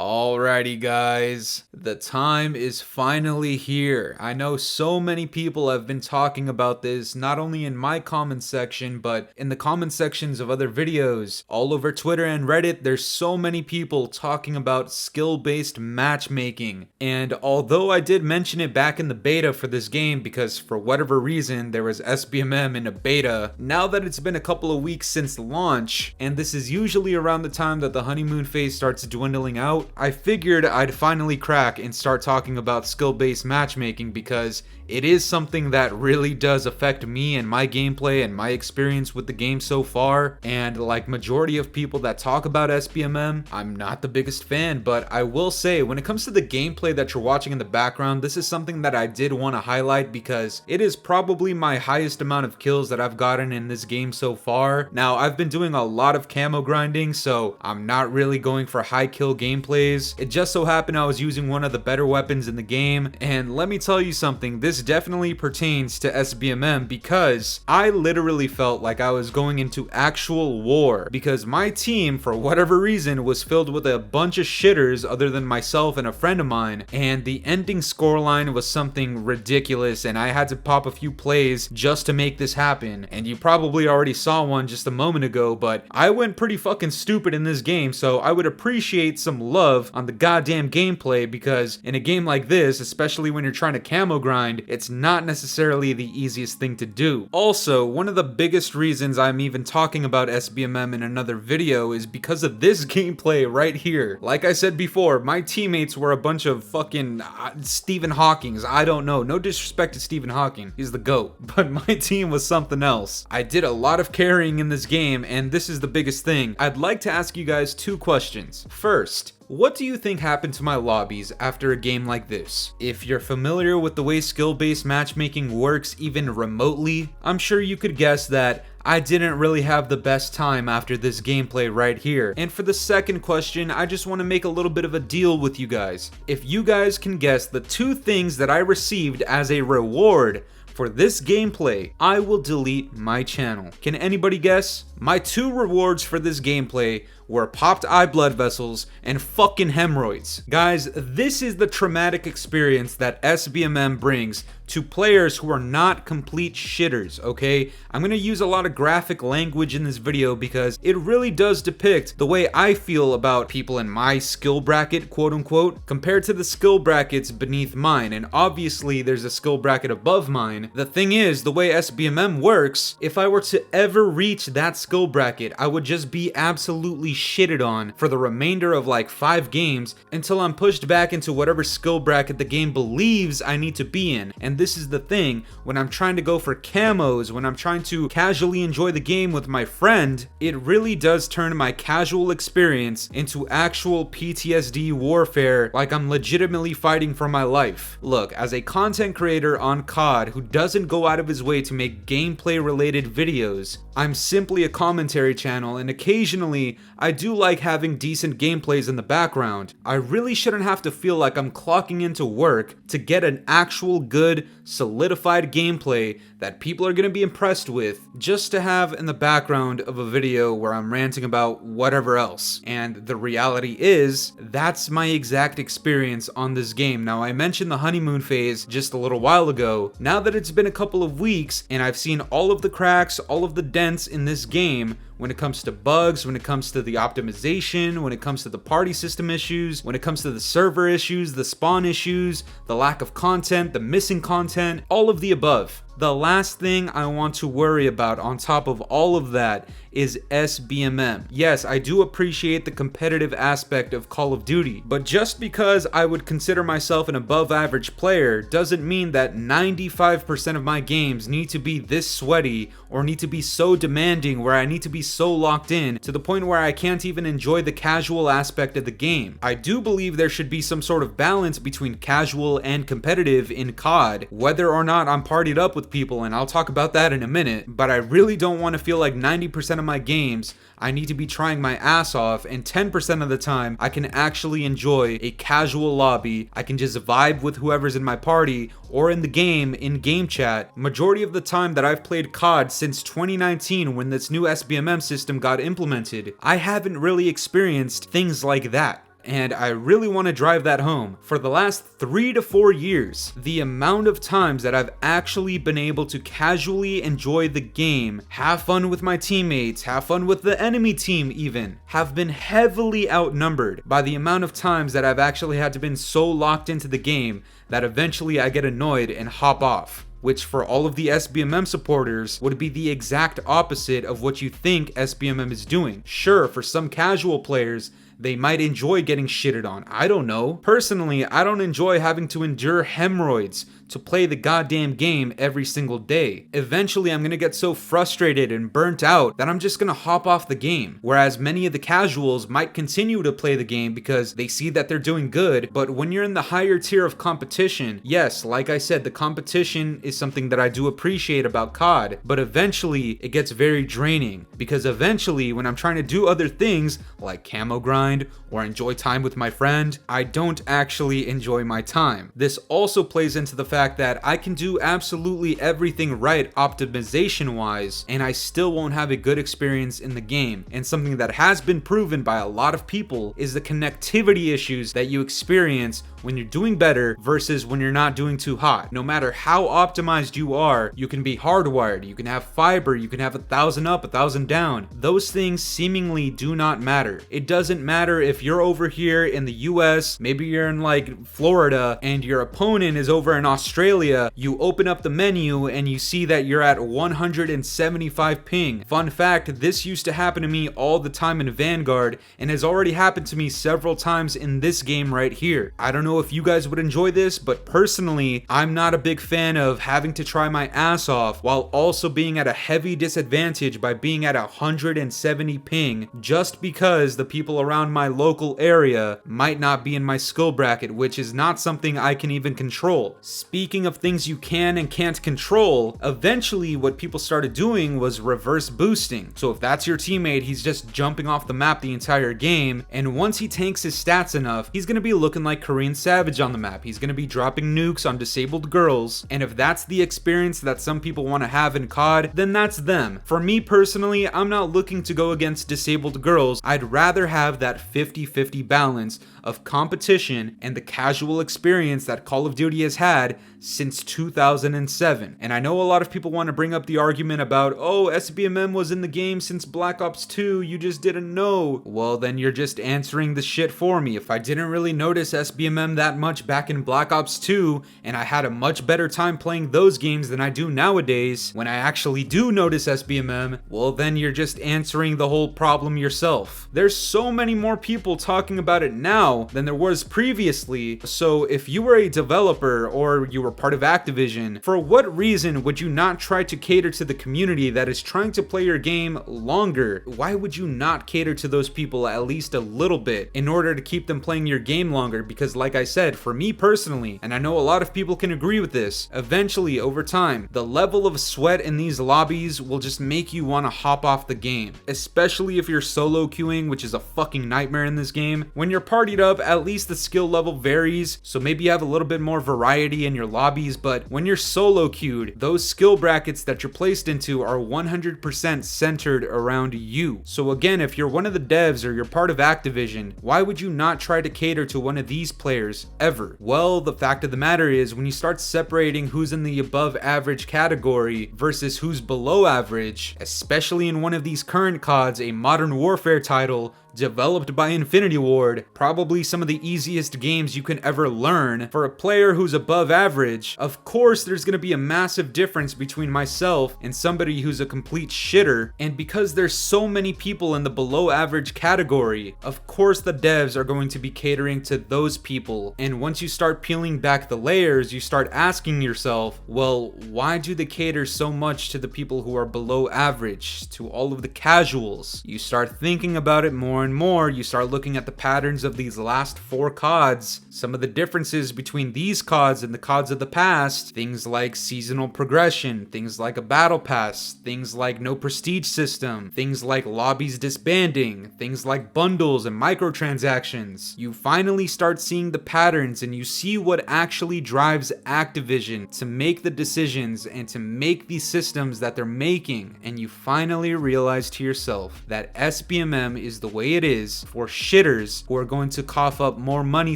Alrighty guys, the time is finally here. I know so many people have been talking about this, not only in my comment section, but in the comment sections of other videos. All over Twitter and Reddit, there's so many people talking about skill-based matchmaking. And although I did mention it back in the beta for this game, because for whatever reason there was SBMM in a beta, now that it's been a couple of weeks since launch, and this is usually around the time that the honeymoon phase starts dwindling out, I figured I'd finally crack and start talking about skill-based matchmaking because it is something that really does affect me and my gameplay and my experience with the game so far. And like majority of people that talk about SBMM, I'm not the biggest fan, but I will say when it comes to the gameplay that you're watching in the background, this is something that I did want to highlight because it is probably my highest amount of kills that I've gotten in this game so far. Now, I've been doing a lot of camo grinding, so I'm not really going for high kill gameplays. It just so happened I was using one of the better weapons in the game, and let me tell you something, this definitely pertains to SBMM because I literally felt like I was going into actual war because my team, for whatever reason, was filled with a bunch of shitters other than myself and a friend of mine, and the ending scoreline was something ridiculous, and I had to pop a few plays just to make this happen. And you probably already saw one just a moment ago, but I went pretty fucking stupid in this game, so I would appreciate some love on the goddamn gameplay because in a game like this, especially when you're trying to camo grind, it's not necessarily the easiest thing to do. Also, one of the biggest reasons I'm even talking about SBMM in another video is because of this gameplay right here. Like I said before, my teammates were a bunch of fucking Stephen Hawkings. I don't know, no disrespect to Stephen Hawking, he's the GOAT, but my team was something else. I did a lot of carrying in this game, and this is the biggest thing. I'd like to ask you guys two questions. First, what do you think happened to my lobbies after a game like this? If you're familiar with the way skill-based matchmaking works even remotely, I'm sure you could guess that I didn't really have the best time after this gameplay right here. And for the second question, I just want to make a little bit of a deal with you guys. If you guys can guess the two things that I received as a reward for this gameplay, I will delete my channel. Can anybody guess? My two rewards for this gameplay were popped eye blood vessels and fucking hemorrhoids. Guys, this is the traumatic experience that SBMM brings to players who are not complete shitters, okay? I'm gonna use a lot of graphic language in this video because it really does depict the way I feel about people in my skill bracket, quote unquote, compared to the skill brackets beneath mine. And obviously there's a skill bracket above mine. The thing is, the way SBMM works, if I were to ever reach that skill bracket, I would just be absolutely shitted on for the remainder of like 5 games until I'm pushed back into whatever skill bracket the game believes I need to be in. And this is the thing, when I'm trying to go for camos, when I'm trying to casually enjoy the game with my friend, it really does turn my casual experience into actual PTSD warfare, like I'm legitimately fighting for my life. Look, as a content creator on COD who doesn't go out of his way to make gameplay related videos, I'm simply a commentary channel, and occasionally I do like having decent gameplays in the background. I really shouldn't have to feel like I'm clocking into work to get an actual good, solidified gameplay that people are going to be impressed with just to have in the background of a video where I'm ranting about whatever else. And the reality is, that's my exact experience on this game. Now, I mentioned the honeymoon phase just a little while ago. Now that it's been a couple of weeks and I've seen all of the cracks, all of the dents in this game, when it comes to bugs, when it comes to the optimization, when it comes to the party system issues, when it comes to the server issues, the spawn issues, the lack of content, the missing content, all of the above. The last thing I want to worry about on top of all of that is SBMM. Yes, I do appreciate the competitive aspect of Call of Duty, but just because I would consider myself an above average player doesn't mean that 95% of my games need to be this sweaty or need to be so demanding where I need to be so locked in to the point where I can't even enjoy the casual aspect of the game. I do believe there should be some sort of balance between casual and competitive in COD, whether or not I'm partied up with people, and I'll talk about that in a minute, but I really don't want to feel like 90% of my games I need to be trying my ass off, and 10% of the time I can actually enjoy a casual lobby. I can just vibe with whoever's in my party or in the game, in game chat. Majority of the time that I've played COD since 2019 when this new SBMM system got implemented, I haven't really experienced things like that. And I really want to drive that home. For the last 3 to 4 years, the amount of times that I've actually been able to casually enjoy the game, have fun with my teammates, have fun with the enemy team even, have been heavily outnumbered by the amount of times that I've actually had to been so locked into the game that eventually I get annoyed and hop off. Which for all of the SBMM supporters would be the exact opposite of what you think SBMM is doing. Sure, for some casual players, they might enjoy getting shitted on. I don't know. Personally, I don't enjoy having to endure hemorrhoids to play the goddamn game every single day. Eventually, I'm gonna get so frustrated and burnt out that I'm just gonna hop off the game. Whereas many of the casuals might continue to play the game because they see that they're doing good, but when you're in the higher tier of competition, yes, like I said, the competition is something that I do appreciate about COD, but eventually it gets very draining because eventually when I'm trying to do other things like camo grind or enjoy time with my friend, I don't actually enjoy my time. This also plays into the fact that I can do absolutely everything right optimization wise and I still won't have a good experience in the game. And something that has been proven by a lot of people is the connectivity issues that you experience when you're doing better versus when you're not doing too hot. No matter how optimized you are, you can be hardwired, you can have fiber, you can have 1,000 up, 1,000 down. Those things seemingly do not matter. It doesn't matter if you're over here in the US, maybe you're in like Florida and your opponent is over in Australia, you open up the menu and you see that you're at 175 ping. Fun fact, this used to happen to me all the time in Vanguard and has already happened to me several times in this game right here. I don't know if you guys would enjoy this, but personally, I'm not a big fan of having to try my ass off while also being at a heavy disadvantage by being at 170 ping just because the people around my local area might not be in my skill bracket, which is not something I can even control. Speaking of things you can and can't control, eventually what people started doing was reverse boosting. So if that's your teammate, he's just jumping off the map the entire game, and once he tanks his stats enough, he's gonna be looking like Korean Savage on the map. He's gonna be dropping nukes on disabled girls, and if that's the experience that some people want to have in COD, then that's them. For me personally, I'm not looking to go against disabled girls. I'd rather have that 50-50 balance of competition and the casual experience that Call of Duty has had since 2007. And I know a lot of people want to bring up the argument about, oh, SBMM was in the game since Black Ops 2, you just didn't know. Well, then you're just answering the shit for me. If I didn't really notice SBMM that much back in Black Ops 2, and I had a much better time playing those games than I do nowadays, when I actually do notice SBMM, well, then you're just answering the whole problem yourself. There's so many more people talking about it now than there was previously, so if you were a developer or you were part of Activision, for what reason would you not try to cater to the community that is trying to play your game longer? Why would you not cater to those people at least a little bit in order to keep them playing your game longer? Because like I said, for me personally, and I know a lot of people can agree with this, eventually over time, the level of sweat in these lobbies will just make you want to hop off the game, especially if you're solo queuing, which is a fucking nightmare in this game. When you're partied up, at least the skill level varies, so maybe you have a little bit more variety in your lobbies, but when you're solo queued, those skill brackets that you're placed into are 100% centered around you. So again, if you're one of the devs or you're part of Activision, why would you not try to cater to one of these players ever? Well, the fact of the matter is, when you start separating who's in the above average category versus who's below average, especially in one of these current CODs, a Modern Warfare title developed by Infinity Ward, probably some of the easiest games you can ever learn, for a player who's above average, of course there's gonna be a massive difference between myself and somebody who's a complete shitter. And because there's so many people in the below average category, of course the devs are going to be catering to those people. And once you start peeling back the layers, you start asking yourself, well, why do they cater so much to the people who are below average, to all of the casuals? You start thinking about it more and more, you start looking at the patterns of these last 4 CODs, some of the differences between these CODs and the CODs of the past, things like seasonal progression, things like a battle pass, things like no prestige system, things like lobbies disbanding, things like bundles and microtransactions. You finally start seeing the patterns and you see what actually drives Activision to make the decisions and to make the systems that they're making, and you finally realize to yourself that SBMM is the way say it is for shitters who are going to cough up more money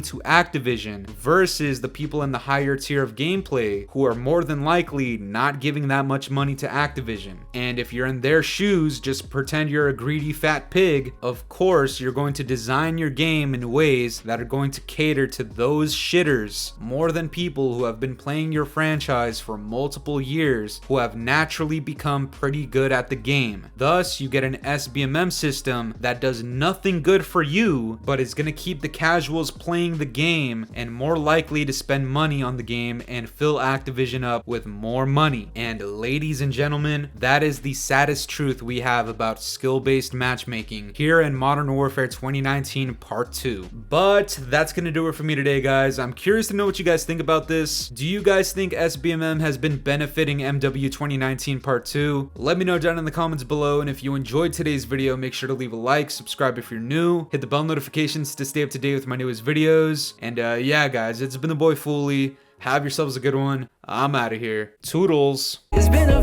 to Activision versus the people in the higher tier of gameplay who are more than likely not giving that much money to Activision. And if you're in their shoes, just pretend you're a greedy fat pig. Of course, you're going to design your game in ways that are going to cater to those shitters more than people who have been playing your franchise for multiple years, who have naturally become pretty good at the game. Thus, you get an SBMM system that does nothing good for you, but is going to keep the casuals playing the game and more likely to spend money on the game and fill Activision up with more money. And ladies and gentlemen, that is the saddest truth we have about skill-based matchmaking here in Modern Warfare 2019 Part 2. But that's going to do it for me today, guys. I'm curious to know what you guys think about this. Do you guys think SBMM has been benefiting MW 2019 Part 2? Let me know down in the comments below, and if you enjoyed today's video, make sure to leave a like, subscribe if you're new, hit the bell notifications to stay up to date with my newest videos, and yeah guys, it's been the boy Fooly. Have yourselves a good one. I'm out of here. Toodles. It's been a